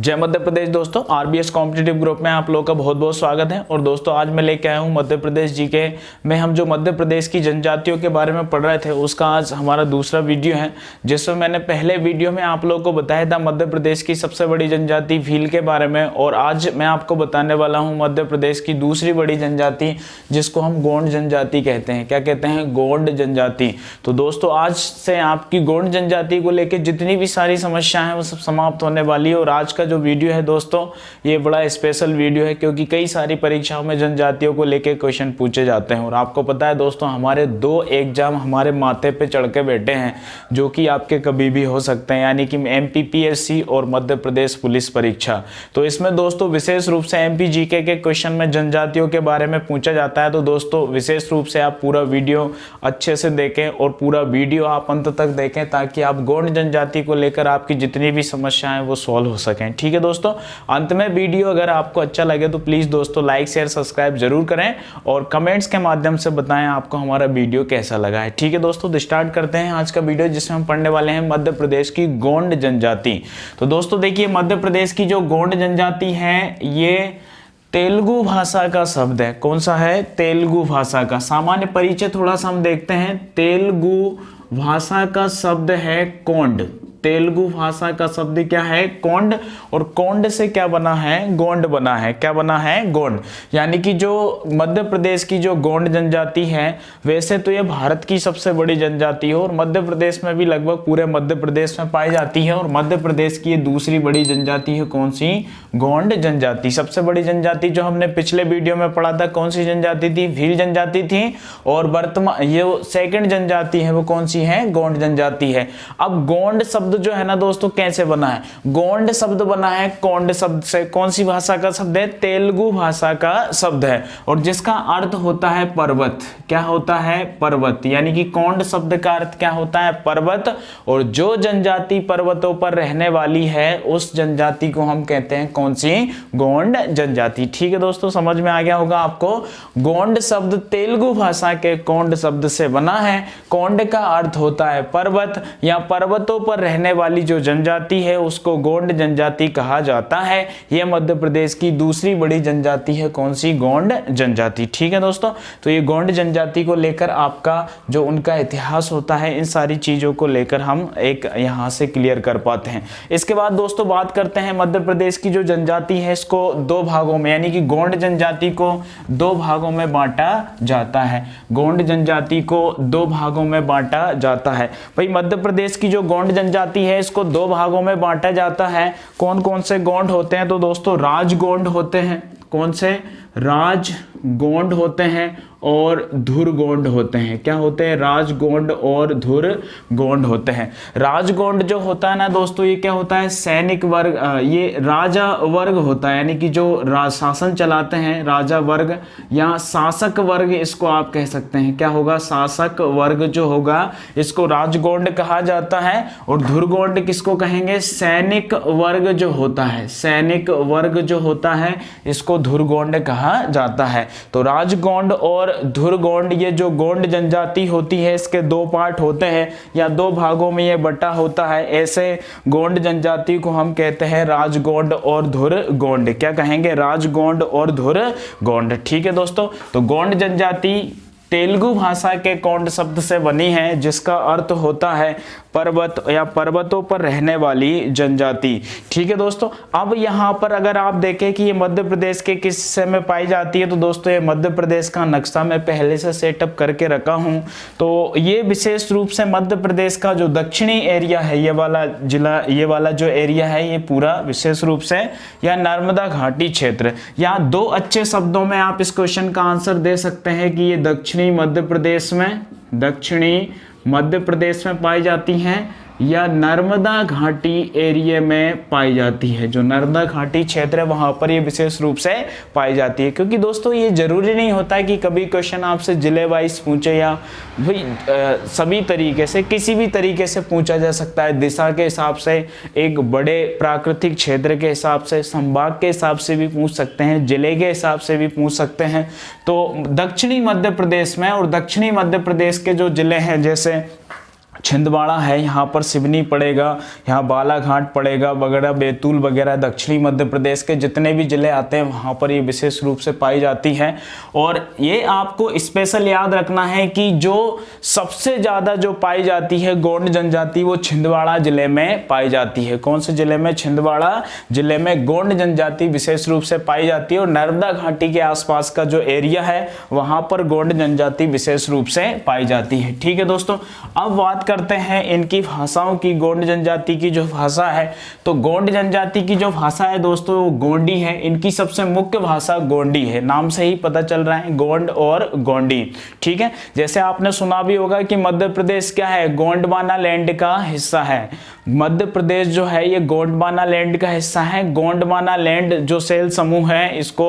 जय मध्य प्रदेश दोस्तों, RBS competitive group में आप लोगों का बहुत बहुत स्वागत है। और दोस्तों आज मैं लेके आया हूँ मध्य प्रदेश जीके में हम जो मध्य प्रदेश की जनजातियों के बारे में पढ़ रहे थे उसका आज हमारा दूसरा वीडियो है, जिसमें मैंने पहले वीडियो में आप लोगों को बताया था मध्य प्रदेश की सबसे बड़ी जनजाति भील के बारे में। और आज मैं आपको बताने वाला हूँ मध्य प्रदेश की दूसरी बड़ी जनजाति, जिसको हम गोंड जनजाति कहते हैं। क्या कहते हैं? गोंड जनजाति। तो दोस्तों आज से आपकी गोंड जनजाति को लेकर जितनी भी सारी समस्याएं हैं वो सब समाप्त होने वाली है। और आज का जो वीडियो है दोस्तों ये बड़ा स्पेशल वीडियो है, क्योंकि कई सारी परीक्षाओं में जनजातियों को लेके क्वेश्चन पूछे जाते हैं। और आपको पता है दोस्तों हमारे दो एग्जाम हमारे माथे पे चढ़ के बैठे हैं, जो कि आपके कभी भी हो सकते हैं, यानी कि एमपीपीएससी और मध्य प्रदेश पुलिस परीक्षा। तो इसमें दोस्तों विशेष रूप से एमपी जीके के क्वेश्चन में जनजातियों के बारे में पूछा जाता है। तो दोस्तों विशेष रूप से आप पूरा वीडियो अच्छे से देखें और पूरा वीडियो आप अंत तक देखें, ताकि आप गोंड जनजाति को लेकर आपकी जितनी भी समस्याएं वो सॉल्व हो सकें। ठीक है दोस्तों, अंत में वीडियो अगर आपको अच्छा लगे तो प्लीज दोस्तों लाइक शेयर सब्सक्राइब जरूर करें और कमेंट्स के माध्यम से बताएं आपको हमारा वीडियो कैसा लगा है। ठीक है दोस्तों, तो स्टार्ट करते हैं आज का वीडियो, जिसमें हम पढ़ने वाले हैं मध्य प्रदेश की गोंड जनजाति। तो दोस्तों देखिए, मध्य प्रदेश की जो गोंड जनजाति है ये तेलुगु भाषा का शब्द है। कौन सा है? तेलुगु भाषा का। सामान्य परिचय थोड़ा सा हम देखते हैं। तेलुगु भाषा का शब्द है कोंड। तेलुगु भाषा का शब्द क्या है? कोंड। और कोंड से क्या बना है? गोंड बना है। क्या बना है? गोंड। यानी कि जो मध्य प्रदेश की जो गोंड जनजाति है, वैसे तो ये भारत की सबसे बड़ी जनजाति है और मध्य प्रदेश में भी लगभग पूरे मध्य प्रदेश में पाई जाती है। और मध्य प्रदेश की ये दूसरी बड़ी जनजाति है। कौन सी? गोंड जनजाति। सबसे बड़ी जनजाति जो हमने पिछले वीडियो में पढ़ा था, कौन सी जनजाति थी? भील जनजाति थी। और वर्तमान ये सेकंड जनजाति है वो कौन सी है? गोंड जनजाति है। अब गोंड शब्द जो है ना दोस्तों कैसे बना है? गोंड शब्द बना है कोंड शब्द से। कौन सी भाषा का शब्द है? तेलुगु भाषा का शब्द है, और जिसका अर्थ होता है पर्वत। क्या होता है? पर्वत। यानी कि कोंड शब्द का अर्थ क्या होता है? पर्वत। और जो जनजाति पर्वतों पर रहने वाली है उस जनजाति को हम कहते हैं कौन सी? गोंड जनजाति। ठीक है दोस्तों, समझ में आ गया होगा आपको। गोंड शब्द तेलुगु भाषा के कोंड शब्द से बना है। कोंड का अर्थ होता है पर्वत, या पर्वतों पर रहने वाली जो जनजाति है उसको गोंड जनजाति कहा जाता है। यह मध्य प्रदेश की दूसरी बड़ी जनजाति है। कौन सी? गोंड जनजाति। ठीक है दोस्तों, तो ये गोंड जनजाति को लेकर आपका जो उनका इतिहास होता है, इन सारी चीजों को लेकर हम एक यहां से क्लियर कर पाते हैं। इसके बाद दोस्तों बात करते हैं मध्य प्रदेश की जो जनजाति है, इसको दो भागों में, यानी कि गोंड जनजाति को दो भागों में बांटा जाता है। गोंड जनजाति को दो भागों में बांटा जाता है। भाई मध्य प्रदेश की जो गोंड जनजाति है इसको दो भागों में बांटा जाता है। कौन कौन से गोंड होते हैं? तो दोस्तों राज गोंड होते हैं। कौन से? राज गोंड होते हैं और धुर गोंड होते हैं। क्या होते हैं? राज गोंड और धुर गोंड होते हैं। राज गोंड जो होता है ना दोस्तों, ये क्या होता है? सैनिक वर्ग, ये राजा वर्ग होता है, यानी कि जो शासन चलाते हैं राजा वर्ग या शासक वर्ग, इसको आप कह सकते हैं। क्या होगा? शासक वर्ग जो होगा इसको राजगोंड कहा जाता है। और धुर गोंड किसको कहेंगे? सैनिक वर्ग जो होता है, सैनिक वर्ग जो होता है इसको धुर गोंड कहा जाता है। तो राजगोंड और धुर गोंड, ये जो गोंड जनजाति होती है इसके दो पार्ट होते हैं, या दो भागों में ये बटा होता है। ऐसे गोंड जनजाति को हम कहते हैं राजगोंड और धुर गोंड। क्या कहेंगे? राजगोंड और धुर गोंड। ठीक है दोस्तों, तो गोंड जनजाति तेलुगु भाषा के कोंड शब्द से बनी है, जिसका अर्थ होता है पर्वत या पर्वतों पर रहने वाली जनजाति। ठीक है दोस्तों, अब यहाँ पर अगर आप देखें कि ये मध्य प्रदेश के किस हिस्से में पाई जाती है, तो दोस्तों ये मध्य प्रदेश का नक्शा मैं पहले से सेटअप करके रखा हूँ। तो ये विशेष रूप से मध्य प्रदेश का जो दक्षिणी एरिया है, ये वाला जिला, ये वाला जो एरिया है, ये पूरा विशेष रूप से या नर्मदा घाटी क्षेत्र, या दो अच्छे शब्दों में आप इस क्वेश्चन का आंसर दे सकते हैं कि ये दक्षिणी मध्य प्रदेश में, दक्षिणी मध्य प्रदेश में पाई जाती हैं, या नर्मदा घाटी एरिया में पाई जाती है। जो नर्मदा घाटी क्षेत्र है वहां पर ये विशेष रूप से पाई जाती है। क्योंकि दोस्तों ये जरूरी नहीं होता है कि कभी क्वेश्चन आपसे जिले वाइज पूछे, या भाई सभी तरीके से किसी भी तरीके से पूछा जा सकता है। दिशा के हिसाब से, एक बड़े प्राकृतिक क्षेत्र के हिसाब से, संभाग के हिसाब से भी पूछ सकते हैं, जिले के हिसाब से भी पूछ सकते हैं। तो दक्षिणी मध्य प्रदेश में, और दक्षिणी मध्य प्रदेश के जो जिले हैं जैसे छिंदवाड़ा है, यहाँ पर सिवनी पड़ेगा, यहाँ बालाघाट पड़ेगा वगैरह, बैतूल वगैरह, दक्षिणी मध्य प्रदेश के जितने भी ज़िले आते हैं वहाँ पर ये विशेष रूप से पाई जाती है। और ये आपको स्पेशल याद रखना है कि जो सबसे ज़्यादा जो पाई जाती है गोंड जनजाति वो छिंदवाड़ा ज़िले में पाई जाती है। कौन से ज़िले में? छिंदवाड़ा ज़िले में गोंड जनजाति विशेष रूप से पाई जाती है। और नर्मदा घाटी के आसपास का जो एरिया है वहाँ पर गोंड जनजाति विशेष रूप से पाई जाती है। ठीक है दोस्तों, अब बात करते हैं इनकी भाषाओं की। गोंड जनजाति की जो भाषा है, तो गोंड जनजाति की जो भाषा है दोस्तों वो गोंडी है। इनकी सबसे मुख्य भाषा गोंडी है, नाम से ही पता चल रहा है, गोंड और गोंडी। ठीक है, जैसे आपने सुना भी होगा कि मध्य प्रदेश क्या है, गोंडवाना लैंड का हिस्सा है। मध्य प्रदेश जो है ये गोंडवाना लैंड का हिस्सा है। गोंडवाना लैंड जो सेल समूह है इसको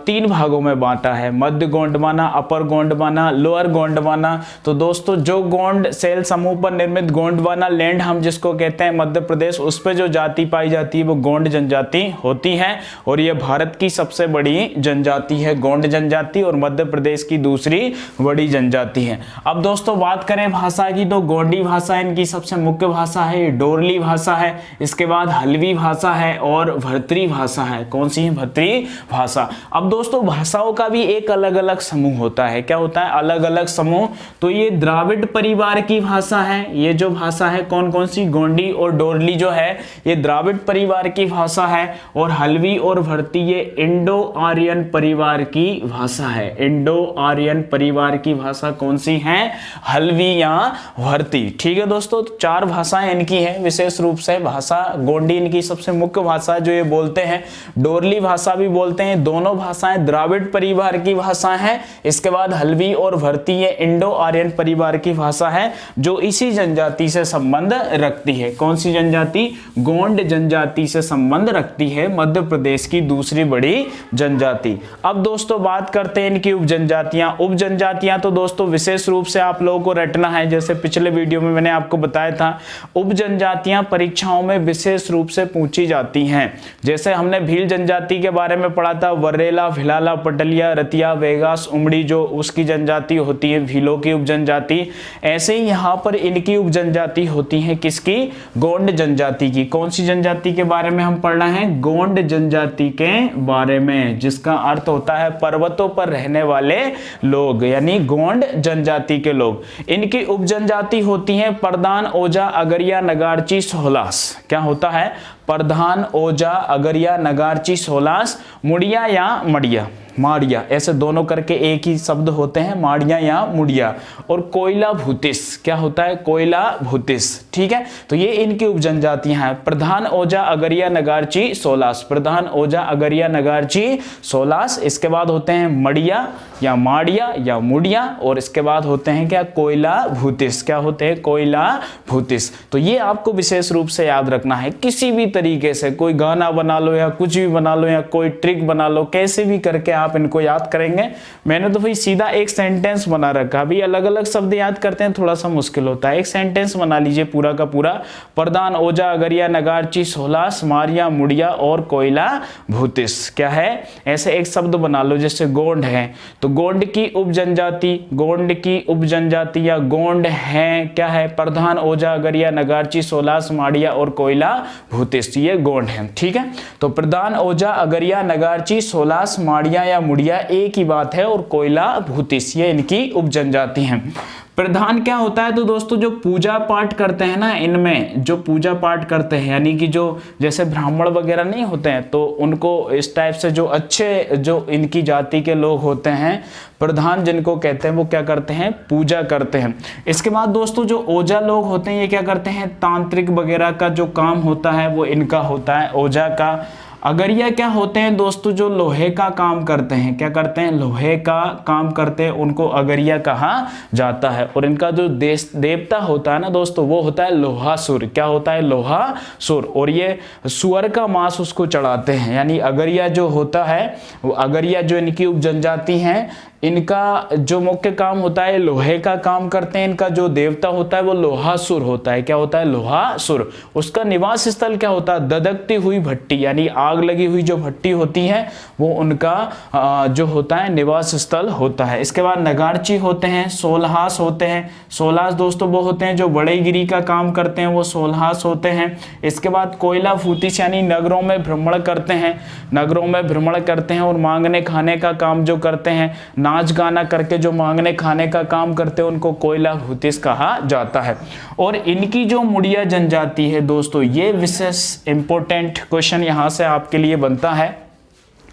3 भागों में बांटा है, मध्य गोंडवाना, अपर गोंडवाना, लोअर गोंडवाना। तो दोस्तों जो गोंड सेल समूह पर निर्मित गोंडवाना लैंड हम जिसको कहते हैं मध्य प्रदेश, उस पर जो जाति पाई जाती है वो गोंड जनजाति होती है। और ये भारत की सबसे बड़ी जनजाति है गोंड जनजाति, और मध्य प्रदेश की दूसरी बड़ी जनजाति है। अब दोस्तों बात करें भाषा की, तो गोंडी भाषा इनकी सबसे मुख्य भाषा है, डोरली भाषा है, इसके बाद हल्बी भाषा है और भर्तरी भाषा है। कौन सी है? भर्तरी भाषा। अब दोस्तों भाषाओं का भी एक अलग अलग समूह होता है। क्या होता है? अलग अलग समूह। तो ये द्राविड़ परिवार की भाषा है। ये जो भाषा है कौन कौन सी? गोंडी और डोरली जो है ये द्राविड़ परिवार की भाषा है। और हल्बी और भर्ती ये इंडो आर्यन परिवार की भाषा है। इंडो आर्यन परिवार की भाषा कौन सी है? हल्बी या भर्ती। ठीक है दोस्तों, तो 4 भाषाएं इनकी है विशेष रूप से। भाषा गोंडी इनकी सबसे मुख्य भाषा है जो ये बोलते हैं, डोरली भाषा भी बोलते हैं। दोनों भाषाएं द्राविड़ परिवार की भाषा है। इसके बाद हल्बी और भर्ती ये इंडो आर्यन परिवार की भाषा है जो इसी जनजाति से संबंध रखती है। कौन सी जनजाति? गोंड जनजाति से संबंध रखती है, मध्य प्रदेश की दूसरी बड़ी जनजाति। अब दोस्तों बात करते हैं इनकी उपजनजातियां। उपजनजातियां तो दोस्तों विशेष रूप से आप लोगों को रटना है, जैसे पिछले वीडियो में मैंने आपको बताया था। उपजनजातियां परीक्षाओं में विशेष रूप से पूछी जाती हैं। जैसे हमने भील जनजाति के बारे में पढ़ा था, वरेला, भिलाला, पटलिया, रतिया, वेगास, उमड़ी जो उसकी जनजाति होती है, भीलों की उपजनजाति। ऐसे ही यहाँ पर इनकी उपजनजाति होती है किसकी? गोंड जनजाति की। कौन सी जनजाति के बारे में हम पढ़ रहे हैं? गोंड जनजाति के बारे में, जिसका अर्थ होता है पर्वतों पर रहने वाले लोग, यानी गोंड जनजाति के लोग। इनकी उपजनजाति होती है प्रधान, ओजा, अगरिया, नगारची, सोलास। क्या होता है? प्रधान, ओजा, अगरिया, नगारची, सोलास, मुड़िया या मड़िया, माड़िया, ऐसे दोनों करके एक ही शब्द होते हैं, माड़िया या मुड़िया। और कोयला भूतिस। क्या होता है? कोयला भूतिस। ठीक है, तो ये इनकी उपजनजातियां हैं, प्रधान, ओजा, अगरिया, नगारची, सोलास। प्रधान, ओजा, अगरिया, नगारची, सोलास। इसके बाद होते हैं मड़िया या माड़िया या मुड़िया, और इसके बाद होते हैं क्या? कोयला भूतिस। क्या होते हैं? कोयला भूतिस। तो ये आपको विशेष रूप से याद रखना है। किसी भी तरीके से कोई गाना बना लो या कुछ भी बना लो या कोई ट्रिक बना लो, कैसे भी करके आप इनको याद करेंगे। मैंने तो भाई सीधा एक सेंटेंस बना रखा। अभी अलग अलग शब्द याद करते हैं थोड़ा सा मुश्किल होता है। एक सेंटेंस बना लीजिए पूरा का पूरा, प्रधान, ओजा, अगरिया, नगारची, सोलास, मारिया, मुड़िया और कोयला भूतिस। क्या है? ऐसे एक शब्द बना लो। जैसे गोंड है तो गोंड की उपजनजाति, गोंड की उपजनजाति या गोंड है क्या है? प्रधान, ओजा, अगरिया, नगारची, सोलास, माड़िया और कोयला भूतिस, ये गोंड है। ठीक है, तो प्रधान, ओजा, अगरिया, नगारची, सोलास, माड़िया या मुड़िया एक ही बात है, और कोयला भूतिस ये इनकी उपजनजाति हैं। प्रधान क्या होता है? तो दोस्तों जो पूजा पाठ करते हैं ना, इनमें जो पूजा पाठ करते हैं, यानी कि जो जैसे ब्राह्मण वगैरह नहीं होते हैं, तो उनको इस टाइप से जो अच्छे जो इनकी जाति के लोग होते हैं, प्रधान जिनको कहते हैं, वो क्या करते हैं? पूजा करते हैं। इसके बाद दोस्तों जो ओजा लोग होते हैं ये क्या करते हैं? तांत्रिक वगैरह का जो काम होता है वो इनका होता है, ओजा का। अगरिया क्या होते हैं दोस्तों? जो लोहे का काम करते हैं। क्या करते हैं? लोहे का काम करते हैं, उनको अगरिया कहा जाता है। और इनका जो देवता होता है ना दोस्तों, वो होता है लोहासुर। क्या होता है? लोहासुर। और ये सुअर का मांस उसको चढ़ाते हैं। यानी अगरिया जो होता है, वो अगरिया जो इनकी उपजनजाति है, इनका जो मुख्य काम होता है लोहे का काम करते हैं। इनका जो देवता होता है वो लोहासुर होता है। क्या होता है? लोहासुर। उसका निवास स्थल क्या होता है? ददकती हुई भट्टी, यानी आग लगी हुई जो भट्टी होती है वो उनका जो होता है निवास स्थल होता है। इसके बाद नगारची होते हैं, सोलहास होते हैं। सोलहास दोस्तों वो होते हैं जो बड़ेगिरी का काम करते हैं, वो सोलहास होते हैं। इसके बाद कोयला भूतिस यानी नगरों में भ्रमण करते हैं, नगरों में भ्रमण करते हैं और मांगने खाने का काम जो करते हैं, नाच गाना करके जो मांगने खाने का काम करते हैं, उनको कोयला भूतिस कहा जाता है। और इनकी जो मुड़िया जनजाति है दोस्तों, ये विशेष इंपॉर्टेंट क्वेश्चन यहां से आपके लिए बनता है।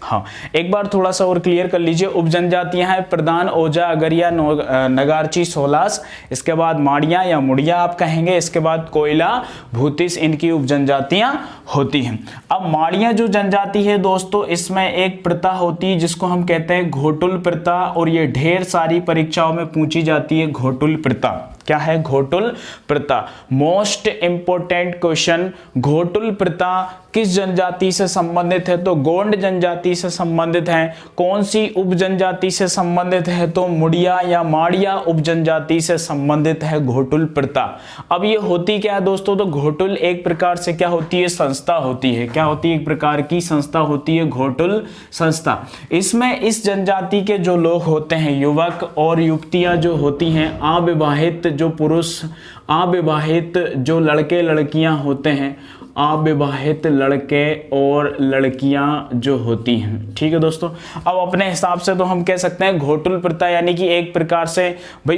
हाँ, एक बार थोड़ा सा और क्लियर कर लीजिए। उपजनजातियां हैं प्रधान, ओजा, अगरिया, नगारची, सोलास। इसके बाद माड़िया या मुड़िया आप कहेंगे। इसके बाद कोयला भूतिस, इनकी उपजनजातियां होती हैं। अब माड़िया जो जनजाति है दोस्तों, इसमें एक प्रथा होती है जिसको हम कहते हैं घोटुल प्रथा, और ये ढेर सारी परीक्षाओं में पूछी जाती है। घोटुल प्रथा क्या है? घोटुल प्रथा, मोस्ट इंपोर्टेंट क्वेश्चन। घोटुल प्रथा किस जनजाति से संबंधित है? तो गोंड जनजाति से संबंधित है। कौन सी उपजनजाति से संबंधित है? तो मुड़िया या माड़िया उपजनजाति से संबंधित है घोटुल प्रथा। अब ये होती क्या है दोस्तों? तो घोटुल एक प्रकार से क्या होती है? संस्था होती है। क्या होती है? एक प्रकार की संस्था होती है, घोटुल संस्था। इसमें इस जनजाति के जो लोग होते हैं, युवक और युवतियां जो होती हैं, अविवाहित जो पुरुष, अविवाहित जो लड़के लड़कियां होते हैं, अविवाहित लड़के और लड़कियां जो होती हैं, ठीक है दोस्तों। अब अपने हिसाब से तो हम कह सकते हैं घोटुल प्रथा यानी कि एक प्रकार से भाई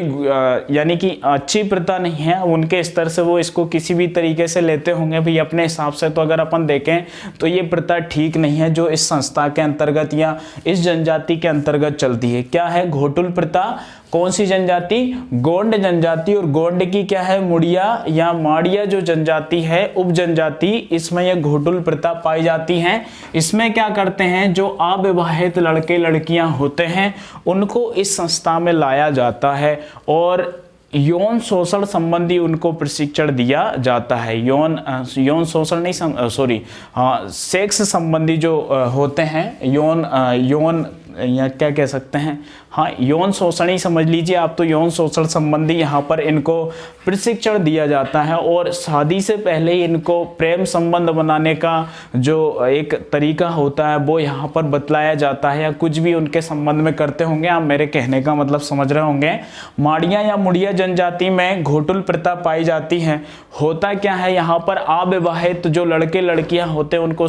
यानी कि अच्छी प्रथा नहीं है, उनके स्तर से वो इसको किसी भी तरीके से लेते होंगे भाई अपने हिसाब से। तो अगर अपन देखें तो ये प्रथा ठीक नहीं है जो इस संस्था के अंतर्गत या इस जनजाति के अंतर्गत चलती है। क्या है? घोटुल प्रथा। कौन सी जनजाति? गोंड जनजाति। और गोंड की क्या है? मुड़िया या माड़िया जो जनजाति है, उप जनजाति, इसमें यह घोटुल प्रथा पाई जाती है। इसमें क्या करते हैं, जो अविवाहित लड़के लड़कियां होते हैं उनको इस संस्था में लाया जाता है और यौन शोषण संबंधी उनको प्रशिक्षण दिया जाता है। यौन शोषण नहीं, सॉरी, सेक्स संबंधी जो होते हैं, यौन या क्या कह सकते हैं, हाँ यौन शोषण ही समझ लीजिए आप। तो यौन शोषण संबंधी यहाँ पर इनको प्रशिक्षण दिया जाता है और शादी से पहले ही इनको प्रेम संबंध बनाने का जो एक तरीका होता है वो यहाँ पर बतलाया जाता है, या कुछ भी उनके संबंध में करते होंगे। आप मेरे कहने का मतलब समझ रहे होंगे। माड़िया या मुड़िया जनजाति में घोटुल प्रथा पाई जाती है। होता क्या है, यहाँ पर अविवाहित जो लड़के लड़कियां होते हैं उनको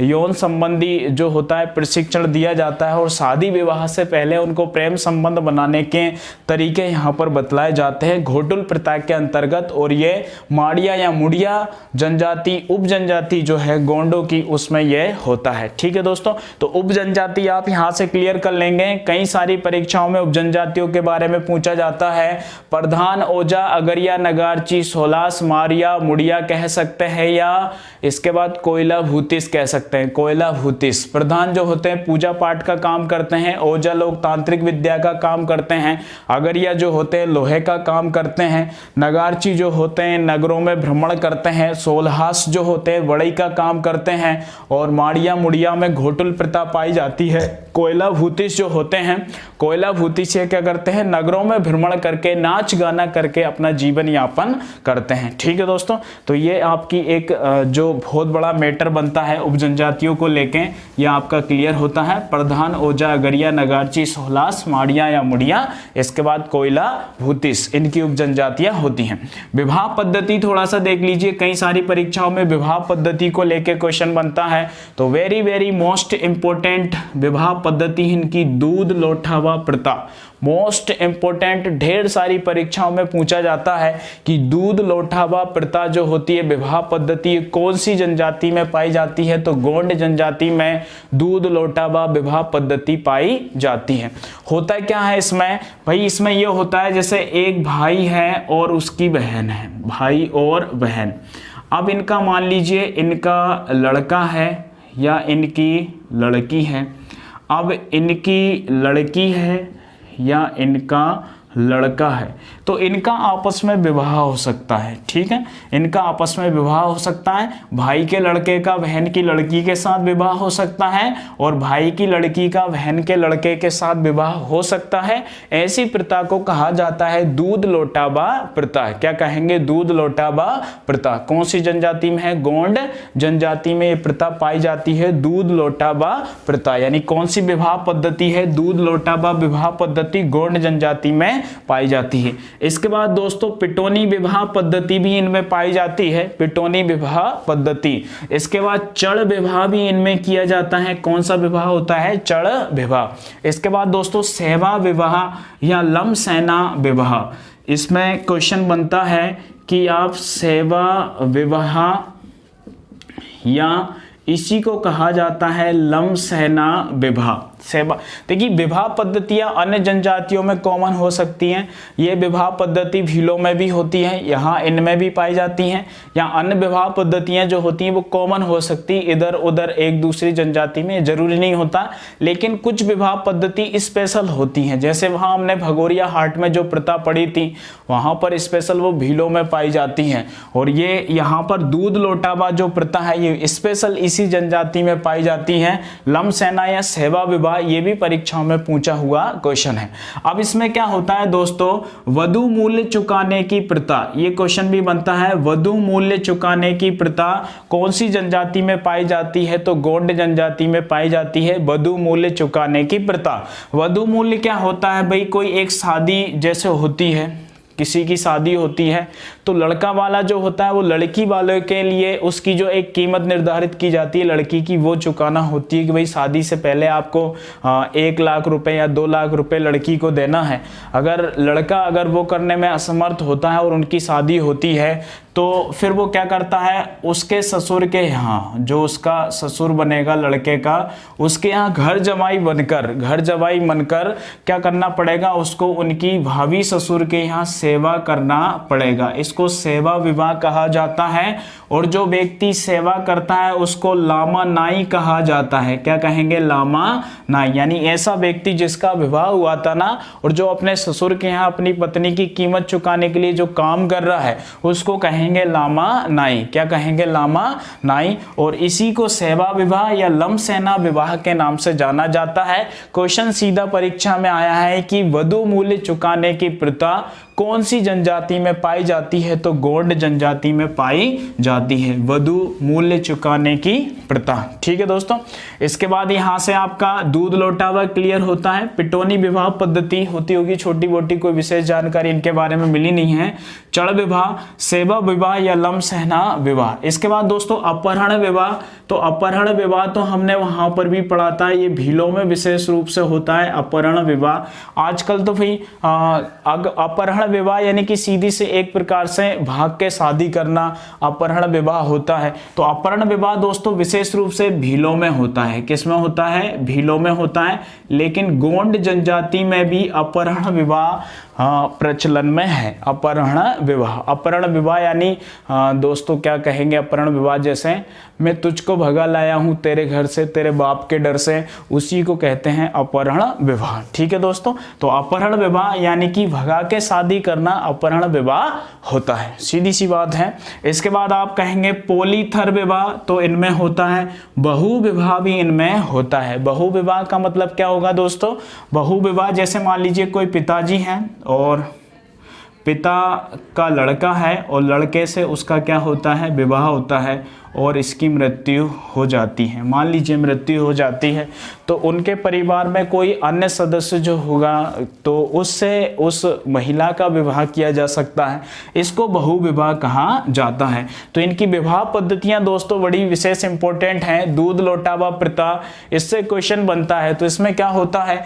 यौन संबंधी जो होता है प्रशिक्षण दिया जाता है और शादी विवाह से पहले उनको प्रेम संबंध बनाने के तरीके यहाँ पर बतलाए जाते हैं घोटुल प्रथा के अंतर्गत। और ये माड़िया या मुड़िया जनजाति, उप जनजाति जो है गोंडों की, उसमें यह होता है। ठीक है दोस्तों, तो उप जनजाति आप यहाँ से क्लियर कर लेंगे। कई सारी परीक्षाओं में उप जनजातियों के बारे में पूछा जाता है। प्रधान, ओजा, अगरिया, नगारची, सोलास, माड़िया, मुड़िया कह सकते हैं, या इसके बाद कोयला भूतिस कह सकते हैं। कोयला भूतिस प्रधान जो होते हैं पूजा पाठ का काम करते हैं, ओजा लोग तांत्रिक विद्या का काम करते हैं, अगरिया जो होते हैं लोहे का काम करते हैं, नगारची जो होते हैं नगरों में भ्रमण करते हैं, सोलहास जो होते हैं बढ़ई का काम करते हैं, और माड़िया मुड़िया में घोटुल प्रथा पाई जाती है। कोयला भूतिस जो होते हैं, कोयला भूतिस ये क्या करते हैं, नगरों में भ्रमण करके नाच गाना करके अपना जीवन यापन करते हैं। ठीक है दोस्तों, तो ये आपकी एक जो बहुत बड़ा मैटर बनता है उप जनजातियों को लेके, ये आपका क्लियर होता है। प्रधान, ओजा, अगरिया, नगारची, सोहलास, माड़िया या मुड़िया, इसके बाद कोयला भूतिस, इनकी उप जनजातियां होती हैं। विवाह पद्धति थोड़ा सा देख लीजिए, कई सारी परीक्षाओं में विवाह पद्धति को लेके क्वेश्चन बनता है। तो वेरी मोस्ट इंपोर्टेंट विवाह पद्धति इनकी दूध लोठावा प्रथा। मोस्ट इंपोर्टेंट, ढेर सारी परीक्षाओं में पूछा जाता है कि दूध लोठावा प्रथा जो होती है विवाह पद्धति कौन सी जनजाति में पाई जाती है। तो गोंड जनजाति में दूध लोठावा विवाह पद्धति पाई जाती है। होता क्या है इसमें भाई, इसमें यह होता है जैसे एक भाई है और उसकी बहन है, भाई और बहन। अब इनका मान लीजिए इनका लड़का है या इनकी लड़की है। अब इनकी लड़की है या इनका लड़का है तो इनका आपस में विवाह हो सकता है। ठीक है, इनका आपस में विवाह हो सकता है। भाई के लड़के का बहन की लड़की के साथ विवाह हो सकता है और भाई की लड़की का बहन के लड़के के साथ विवाह हो सकता है। ऐसी प्रथा को कहा जाता है दूध लोटाबा प्रथा। क्या कहेंगे? दूध लोटाबा प्रथा। कौन सी जनजाति में है? गोंड जनजाति में ये प्रथा पाई जाती है, दूध लोटाबा प्रथा। यानी कौन सी विवाह पद्धति है? दूध लोटाबा विवाह पद्धति गोंड जनजाति में पाई जाती है। इसके बाद दोस्तों पिटोनी विवाह पद्धति भी इनमें पाई जाती है, पिटोनी विवाह पद्धति। इसके बाद चढ़ विवाह भी इनमें किया जाता है। कौन सा विवाह होता है? चढ़ विवाह। इसके बाद दोस्तों सेवा विवाह या लम सेना विवाह। इसमें क्वेश्चन बनता है कि आप सेवा विवाह या इसी को कहा जाता है लम सेना विवाह। सेवा, देखिए विवाह पद्धतियां अन्य जनजातियों में कॉमन हो सकती हैं। ये विवाह पद्धति भीलों में भी होती है, यहाँ इनमें भी पाई जाती हैं। या अन्य विवाह पद्धतियां जो होती हैं वो कॉमन हो सकती है इधर उधर एक दूसरी जनजाति में, जरूरी नहीं होता। लेकिन कुछ विवाह पद्धति स्पेशल होती हैं, जैसे वहाँ हमने भगोरिया हाट में जो प्रथा पढ़ी थी वहाँ पर स्पेशल वो भीलों में पाई जाती हैं। और ये यहाँ पर दूध लोटाबा जो प्रथा है ये स्पेशल इसी जनजाति में पाई जाती है। लम सेना या सेवा विवाह ये भी परीक्षाओं में पूछा हुआ क्वेश्चन है। अब इसमें क्या होता है दोस्तों? वधु मूल्य चुकाने की प्रथा, ये क्वेश्चन भी बनता है। वधु मूल्य चुकाने की प्रथा कौन सी जनजाति में पाई जाती है? तो गोंड जनजाति में पाई जाती है वधु मूल्य चुकाने की प्रथा। वधु मूल्य क्या होता है भाई? कोई एक शादी जैसे होती है, किसी की शादी होती है तो लड़का वाला जो होता है वो लड़की वाले के लिए उसकी जो एक कीमत निर्धारित की जाती है लड़की की, वो चुकाना होती है कि भाई शादी से पहले आपको 1 लाख रुपए या 2 लाख रुपए लड़की को देना है। अगर लड़का अगर वो करने में असमर्थ होता है और उनकी शादी होती है तो फिर वो क्या करता है, उसके ससुर के यहाँ, जो उसका ससुर बनेगा लड़के का, उसके यहाँ घर जमाई बनकर क्या करना पड़ेगा उसको? उनकी भावी ससुर के यहाँ सेवा करना पड़ेगा। इसको सेवा विवाह कहा जाता है। और जो व्यक्ति सेवा करता है उसको लामा नाई कहा जाता है। क्या कहेंगे? लामा नाई। यानी ऐसा व्यक्ति जिसका विवाह हुआ था ना और जो अपने ससुर के यहाँ अपनी पत्नी की कीमत चुकाने के लिए जो काम कर रहा है उसको कहेंगे लामा नाई। क्या कहेंगे? लामा नाई। और इसी को सेवा विवाह या लम सेना विवाह के नाम से जाना जाता है। क्वेश्चन सीधा परीक्षा में आया है कि वधु मूल्य चुकाने की प्रथा कौन सी जनजाति में पाई जाती है? तो गोंड जनजाति में पाई जाती है वधु मूल्य चुकाने की प्रथा। ठीक है दोस्तों, इसके बाद यहाँ से आपका दूध लोटावा क्लियर होता है। पिटोनी विवाह पद्धति होती होगी छोटी मोटी, कोई विशेष जानकारी इनके बारे में मिली नहीं है। चढ़ विवाह, सेवा विवाह या लम सेना विवाह। इसके बाद दोस्तों अपहरण विवाह। तो अपहरण विवाह तो हमने वहां पर भी पढ़ा था, ये भीलों में विशेष रूप से होता है अपहरण विवाह। आजकल तो भाई अपहरण विवाह यानी कि सीधी से एक प्रकार से भाग के शादी करना अपहरण विवाह होता है। तो अपहरण विवाह दोस्तों विशेष रूप से भीलों में होता है। किस में होता है? भीलों में होता है। लेकिन गोंड जनजाति में भी अपहरण विवाह प्रचलन में है। अपहरण विवाह यानी दोस्तों क्या कहेंगे? अपहरण विवाह जैसे मैं तुझको भगा लाया हूं तेरे घर से तेरे बाप के डर से, उसी को कहते हैं अपहरण विवाह। ठीक है दोस्तों, तो अपहरण विवाह यानी कि भगा के शादी करना अपहरण विवाह होता है, सीधी सी बात है। इसके बाद आप कहेंगे पोलीथर विवाह, तो इनमें होता है बहु विवाह भी इनमें होता है। बहु विवाह का मतलब क्या होगा दोस्तों? बहु विवाह जैसे मान लीजिए कोई पिताजी हैं और पिता का लड़का है और लड़के से उसका क्या होता है? विवाह होता है और इसकी मृत्यु हो जाती है। मान लीजिए मृत्यु हो जाती है तो उनके परिवार में कोई अन्य सदस्य जो होगा तो उससे उस महिला का विवाह किया जा सकता है। इसको बहु विवाह कहा जाता है। तो इनकी विवाह पद्धतियां दोस्तों बड़ी विशेष इंपॉर्टेंट हैं। दूध लोटावा प्रथा, इससे क्वेश्चन बनता है। तो इसमें क्या होता है?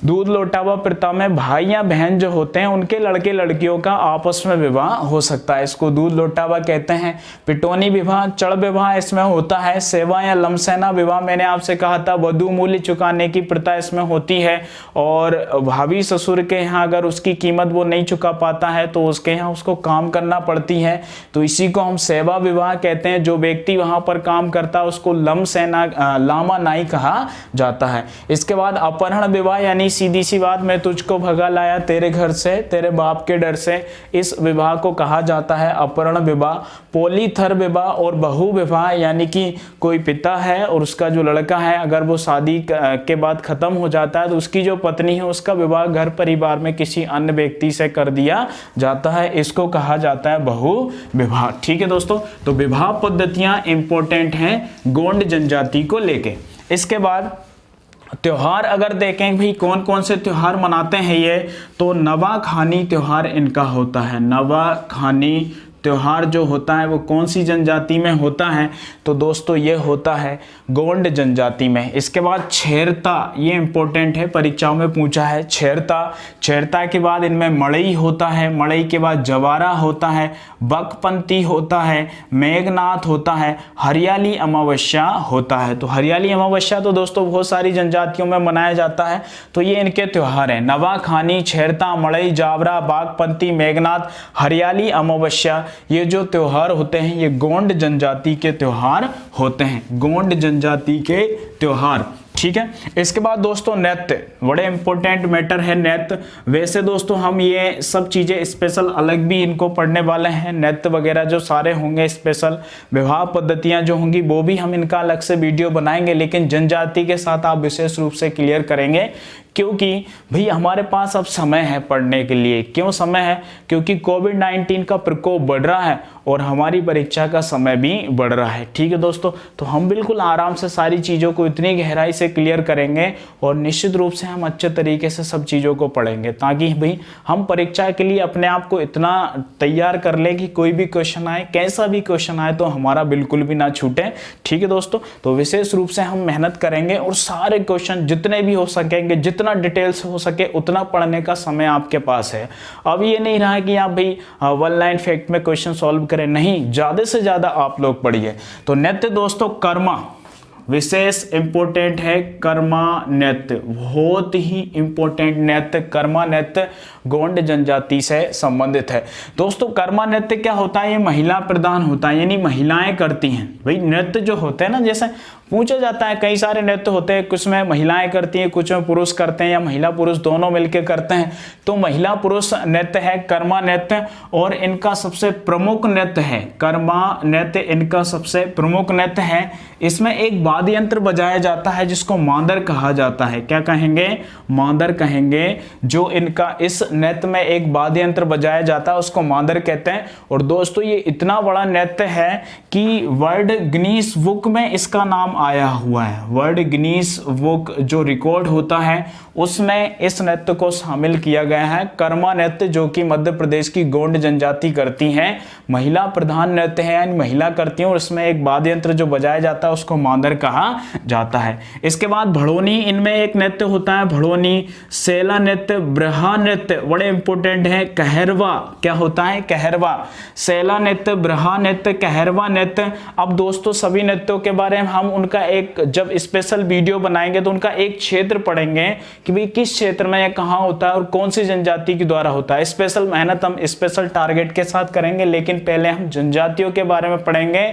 दूध लोटावा प्रथा में भाई या बहन जो होते हैं उनके लड़के लड़कियों का आपस में विवाह हो सकता है, इसको दूध लोटावा कहते हैं। पिटोनी विवाह, चढ़ विवाह इसमें होता है। सेवा या लमसेना विवाह मैंने आपसे कहा था वधु मूल्य चुकाने की प्रथा इसमें होती है और भावी ससुर के यहाँ अगर उसकी कीमत वो नहीं चुका पाता है तो उसके यहाँ उसको काम करना पड़ती है, तो इसी को हम सेवा विवाह कहते हैं। जो व्यक्ति वहाँ पर काम करता है उसको लमसेना लामा नाई कहा जाता है। इसके बाद अपहरण विवाह यानी सीधी सी बात, मैं तुझको भगा लाया तेरे घर से, तेरे बाप के डर से। इस विवाह को कहा जाता है अपहरण विवाह, पॉलीथर विवाह और बहु विवाह, यानी कि कोई पिता है और उसका जो लड़का है अगर वो शादी के बाद खत्म हो जाता है तो उसकी जो पत्नी है उसका विवाह घर परिवार में किसी अन्य व्यक्ति से कर दिया जाता है, इसको कहा जाता है बहु विवाह। ठीक है दोस्तों, तो विवाह पद्धतियां इंपॉर्टेंट हैं गोंड जनजाति को लेके। इसके बाद त्योहार अगर देखें भाई कौन कौन से त्योहार मनाते हैं ये, तो नवाखानी त्योहार इनका होता है। नवाखानी त्योहार जो होता है वो कौन सी जनजाति में होता है, तो दोस्तों ये होता है गोंड जनजाति में। इसके बाद छेरता, ये इंपॉर्टेंट है, परीक्षाओं में पूछा है छेरता। छेरता के बाद इनमें मड़ई होता है, मड़ई के बाद जवारा होता है, बकपंती होता है, मेघनाथ होता है, हरियाली अमावस्या होता है। तो हरियाली अमावस्या तो दोस्तों बहुत सारी जनजातियों में मनाया जाता है, तो ये इनके त्योहार हैं। नवाखानी, छेरता, मड़ई, जावरा, बागपंती, मेघनाथ, हरियाली अमावस्या, ये जो त्योहार होते हैं ये गोंड जनजाति के त्योहार होते हैं, गोंड जनजाति के त्योहार। ठीक है, इसके बाद दोस्तों नृत्य, बड़े इंपॉर्टेंट मैटर है नृत्य। वैसे दोस्तों हम ये सब चीजें स्पेशल अलग भी इनको पढ़ने वाले हैं, नृत्य वगैरह जो सारे होंगे स्पेशल, विवाह पद्धतियां जो होंगी वो भी हम इनका अलग से वीडियो बनाएंगे, लेकिन जनजाति के साथ आप विशेष रूप से क्लियर करेंगे, क्योंकि भाई हमारे पास अब समय है पढ़ने के लिए। क्यों समय है? क्योंकि कोविड-19 का प्रकोप बढ़ रहा है और हमारी परीक्षा का समय भी बढ़ रहा है। ठीक है दोस्तों, तो हम बिल्कुल आराम से सारी चीज़ों को इतनी गहराई से क्लियर करेंगे और निश्चित रूप से हम अच्छे तरीके से सब चीज़ों को पढ़ेंगे, ताकि भाई हम परीक्षा के लिए अपने आप को इतना तैयार कर लें कि कोई भी क्वेश्चन आए, कैसा भी क्वेश्चन आए, तो हमारा बिल्कुल भी ना छूटे। ठीक है दोस्तों, तो विशेष रूप से हम मेहनत करेंगे और सारे क्वेश्चन जितने भी हो सकेंगे, जितना डिटेल्स हो सके उतना पढ़ने का समय आपके पास है। अब ये नहीं रहा कि आप भाई वन लाइन फैक्ट में क्वेश्चन सॉल्व करें, नहीं, ज्यादा से ज्यादा आप लोग पढ़िए। तो नृत्य दोस्तों कर्मा विशेष इंपॉर्टेंट है, कर्मा नृत्य बहुत ही इंपॉर्टेंट नृत्य, कर्मा नृत्य गोंड जनजाति से संबंधित है। दोस्तों कर्मा नृत्य क्या होता है? ये महिला प्रधान होता है, यानी महिलाएं करती हैं। भाई नृत्य जो होते हैं ना, जैसे पूछा जाता है कई सारे नृत्य होते हैं, कुछ में महिलाएं करती हैं, कुछ में पुरुष करते हैं, या महिला पुरुष दोनों मिलकर करते हैं। तो महिला पुरुष नृत्य है कर्मा नृत्य, और इनका सबसे प्रमुख नृत्य है कर्मा नृत्य, इनका सबसे प्रमुख नृत्य है। इसमें एक वाद्य यंत्र बजाया जाता है जिसको मांदर कहा जाता है। क्या कहेंगे? मांदर कहेंगे। जो इनका इस नृत्य में एक वाद्य यंत्र बजाया जाता है उसको मांदर कहते हैं। और दोस्तों ये इतना बड़ा नृत्य है कि वर्ल्ड गिनीज बुक में इसका नाम आया हुआ है। वर्ल्ड गिनीज बुक जो रिकॉर्ड होता है उसमें इस नृत्य को शामिल किया गया है। कर्मा नृत्य जो कि मध्य प्रदेश की गोंड जनजाति करती हैं, महिला प्रधान नृत्य है, यानी महिला करती हैं, और इसमें एक वाद्य यंत्र जो बजाया जाता है उसको मांदर कहा जाता है। इसके बाद भड़ोनी, इनमें एक नृत्य होता है भड़ोनी, सेला नृत्य, ब्रहा नृत्य बड़े इंपॉर्टेंट है, कहरवा क्या होता है? कहरवा, सेला नृत्य, ब्रहा नृत्य, कहरवा नृत्य। अब दोस्तों सभी नृत्यों के बारे में हम उनका एक जब स्पेशल वीडियो बनाएंगे तो उनका एक क्षेत्र पढ़ेंगे कि भाई किस क्षेत्र में यह कहाँ होता है और कौन सी जनजाति के द्वारा होता है। स्पेशल मेहनत हम स्पेशल टारगेट के साथ करेंगे, लेकिन पहले हम जनजातियों के बारे में पढ़ेंगे,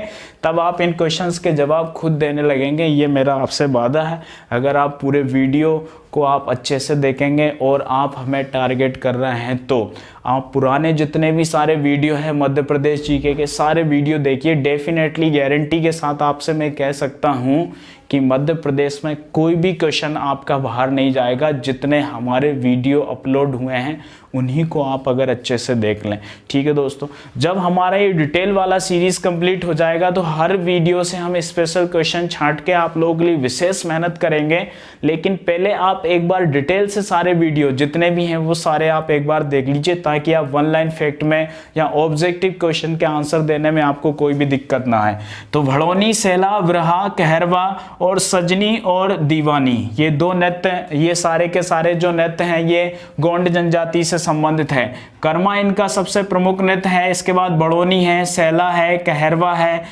तब आप इन क्वेश्चंस के जवाब खुद देने लगेंगे। ये मेरा आपसे वादा है। अगर आप पूरे वीडियो को आप अच्छे से देखेंगे और आप हमें टारगेट कर रहे हैं तो आप पुराने जितने भी सारे वीडियो है मध्य प्रदेश जीके के सारे वीडियो देखिए। डेफिनेटली गारंटी के साथ आपसे मैं कह सकता हूं कि मध्य प्रदेश में कोई भी क्वेश्चन आपका बाहर नहीं जाएगा। जितने हमारे वीडियो अपलोड हुए हैं उन्हीं को आप अगर अच्छे से देख लें। ठीक है दोस्तों, जब हमारा ये डिटेल वाला सीरीज कंप्लीट हो जाएगा तो हर वीडियो से हम स्पेशल क्वेश्चन छांट के आप लोगों के लिए विशेष मेहनत करेंगे। लेकिन पहले आप एक बार डिटेल से सारे वीडियो जितने भी हैं वो सारे आप एक बार देख लीजिए, ताकि आप वन लाइन फैक्ट में या ऑब्जेक्टिव क्वेश्चन के आंसर देने में आपको कोई भी दिक्कत ना आए। तो भड़ोनी, सेला, ब्रहा, कहरवा और सजनी और दीवानी, ये दो नृत्य, ये सारे के सारे जो नृत्य हैं ये गोंड जनजाति से संबंधित है। कर्मा इनका सबसे प्रमुख नृत्य है। इसके बाद बड़ोनी है, सेला है, कहरवा है,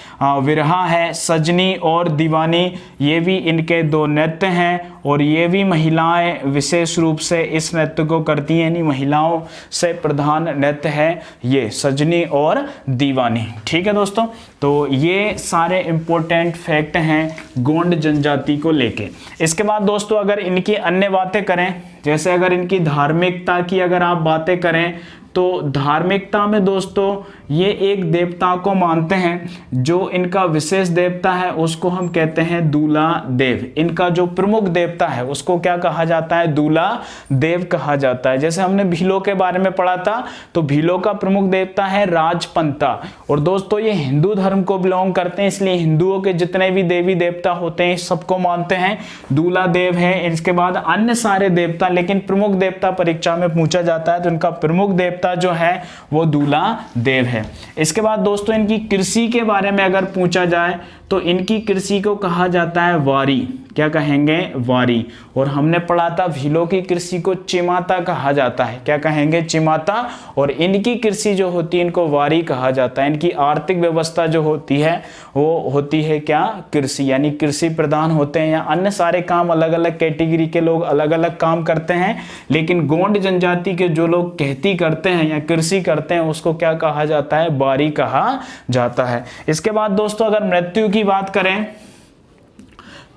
विरहा है, सजनी और दीवानी, ये भी इनके दो नृत्य हैं। और ये भी महिलाएं विशेष रूप से इस नृत्य को करती हैं, यानी महिलाओं से प्रधान नृत्य है ये सजनी और दीवानी। ठीक है दोस्तों, तो ये सारे इंपॉर्टेंट फैक्ट हैं गोंड जनजाति को लेके। इसके बाद दोस्तों अगर इनकी अन्य बातें करें, जैसे अगर इनकी धार्मिकता की अगर आप बातें करें, तो धार्मिकता में दोस्तों ये एक देवता को मानते हैं, जो इनका विशेष देवता है उसको हम कहते हैं दूला देव। इनका जो प्रमुख देवता है उसको क्या कहा जाता है? दूला देव कहा जाता है। जैसे हमने भीलों के बारे में पढ़ा था, तो भीलों का प्रमुख देवता है राजपंता। और दोस्तों ये हिंदू धर्म को बिलोंग करते हैं, इसलिए हिंदुओं के जितने भी देवी देवता होते हैं सबको मानते हैं, दूला देव है। इसके बाद अन्य सारे देवता, लेकिन प्रमुख देवता परीक्षा में पूछा जाता है तो इनका प्रमुख देवता जो है वो दूला देव है। इसके बाद दोस्तों इनकी कृषि के बारे में अगर पूछा जाए तो इनकी कृषि को कहा जाता है वारी। क्या कहेंगे? वारी। और हमने पढ़ा था भीलों की कृषि को चिमाता कहा जाता है। क्या कहेंगे? चिमाता। और इनकी कृषि जो होती है इनको वारी कहा जाता है। इनकी आर्थिक व्यवस्था जो होती है वो होती है क्या? कृषि, यानी कृषि प्रधान होते हैं। या अन्य सारे काम अलग अलग कैटेगरी के लोग अलग अलग काम करते हैं, लेकिन गोंड जनजाति के जो लोग खेती करते हैं या कृषि करते हैं उसको क्या कहा जाता है? वारी कहा जाता है। इसके बाद दोस्तों अगर मृत्यु की बात करें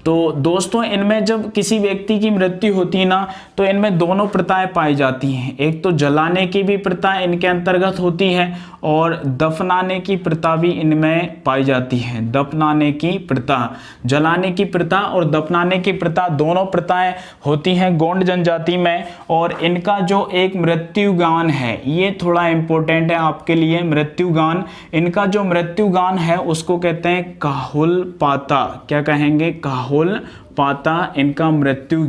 तो दोस्तों इनमें जब किसी व्यक्ति की मृत्यु होती है ना, तो इनमें दोनों प्रथाएं पाई जाती हैं। एक तो जलाने की भी प्रथा इनके अंतर्गत होती है और दफनाने की प्रथा भी इनमें पाई जाती है। दफनाने की प्रथा, जलाने की प्रथा और दफनाने की प्रथा, दोनों प्रथाएं होती हैं गोंड जनजाति में। और इनका जो एक मृत्यु गान है ये थोड़ा इंपॉर्टेंट है आपके लिए। मृत्यु गान, इनका जो मृत्यु गान है उसको कहते हैं काहुल पाता। क्या कहेंगे? काहुल पाता इनका मृत्यु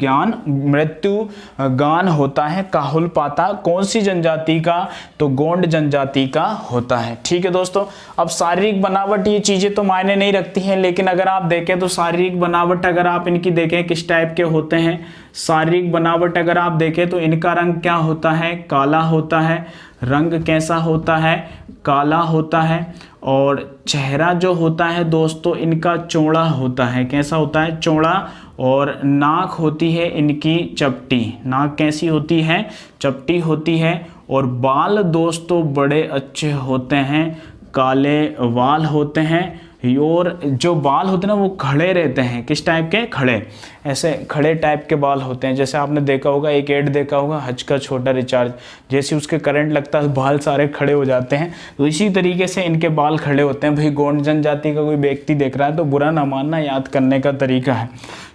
गान होता है। काहुल पाता कौन सी जनजाति का? तो गोंड जनजाति का होता है। ठीक है दोस्तों, अब शारीरिक बनावट ये चीजें तो मायने नहीं रखती हैं, लेकिन अगर आप देखें तो शारीरिक बनावट अगर आप इनकी देखें किस टाइप के होते हैं, शारीरिक बनावट अगर आप देखें तो इनका रंग क्या होता है? काला होता है। रंग कैसा होता है? काला होता है। और चेहरा जो होता है दोस्तों इनका चौड़ा होता है। कैसा होता है? चौड़ा। और नाक होती है इनकी चपटी। नाक कैसी होती है? चपटी होती है। और बाल दोस्तों बड़े अच्छे होते हैं, काले बाल होते हैं। और जो बाल होते हैं ना वो खड़े रहते हैं। किस टाइप के? खड़े, ऐसे खड़े टाइप के बाल होते हैं। जैसे आपने देखा होगा, एक ऐड देखा होगा हज का छोटा रिचार्ज, जैसे उसके करंट लगता है बाल सारे खड़े हो जाते हैं, तो इसी तरीके से इनके बाल खड़े होते हैं। भाई गोंड जनजाति का कोई व्यक्ति देख रहा है तो बुरा ना मानना, याद करने का तरीका है।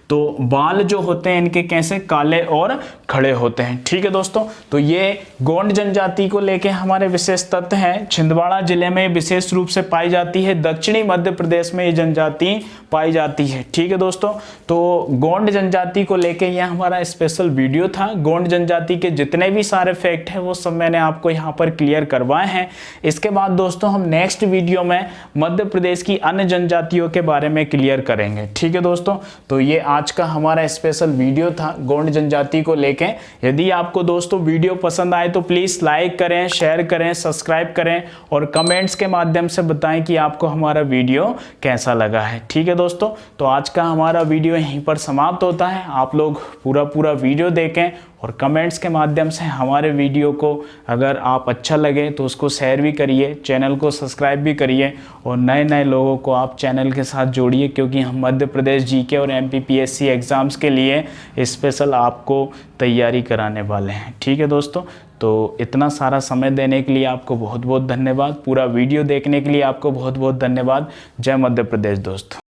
तो बाल जो होते हैं इनके कैसे? काले और खड़े होते हैं। ठीक है दोस्तों, तो ये गोंड जनजाति को लेके हमारे विशेष तथ्य हैं। छिंदवाड़ा जिले में विशेष रूप से पाई जाती है, दक्षिणी मध्य प्रदेश में ये जनजाति पाई जाती है। ठीक है दोस्तों, तो गोंड जनजाति को लेके यह हमारा स्पेशल वीडियो था। गोंड जनजाति के जितने भी सारे फैक्ट हैं वो सब मैंने आपको यहाँ पर क्लियर करवाए हैं। इसके बाद दोस्तों हम नेक्स्ट वीडियो में मध्य प्रदेश की अन्य जनजातियों के बारे में क्लियर करेंगे। ठीक है दोस्तों, तो ये आज का हमारा स्पेशल वीडियो था गोंड जनजाति को लेके। यदि आपको दोस्तों वीडियो पसंद आए तो प्लीज लाइक करें, शेयर करें, सब्सक्राइब करें और कमेंट्स के माध्यम से बताएं कि आपको हमारा वीडियो कैसा लगा है। ठीक है दोस्तों, तो आज का हमारा वीडियो यहीं पर समाप्त होता है। आप लोग पूरा वीडियो देखें और कमेंट्स के माध्यम से हमारे वीडियो को अगर आप अच्छा लगे तो उसको शेयर भी करिए, चैनल को सब्सक्राइब भी करिए और नए नए लोगों को आप चैनल के साथ जोड़िए, क्योंकि हम मध्य प्रदेश जीके और MPPSC एग्ज़ाम्स के लिए स्पेशल आपको तैयारी कराने वाले हैं। ठीक है दोस्तों, तो इतना सारा समय देने के लिए आपको बहुत बहुत धन्यवाद। पूरा वीडियो देखने के लिए आपको बहुत बहुत धन्यवाद। जय मध्य प्रदेश दोस्तों।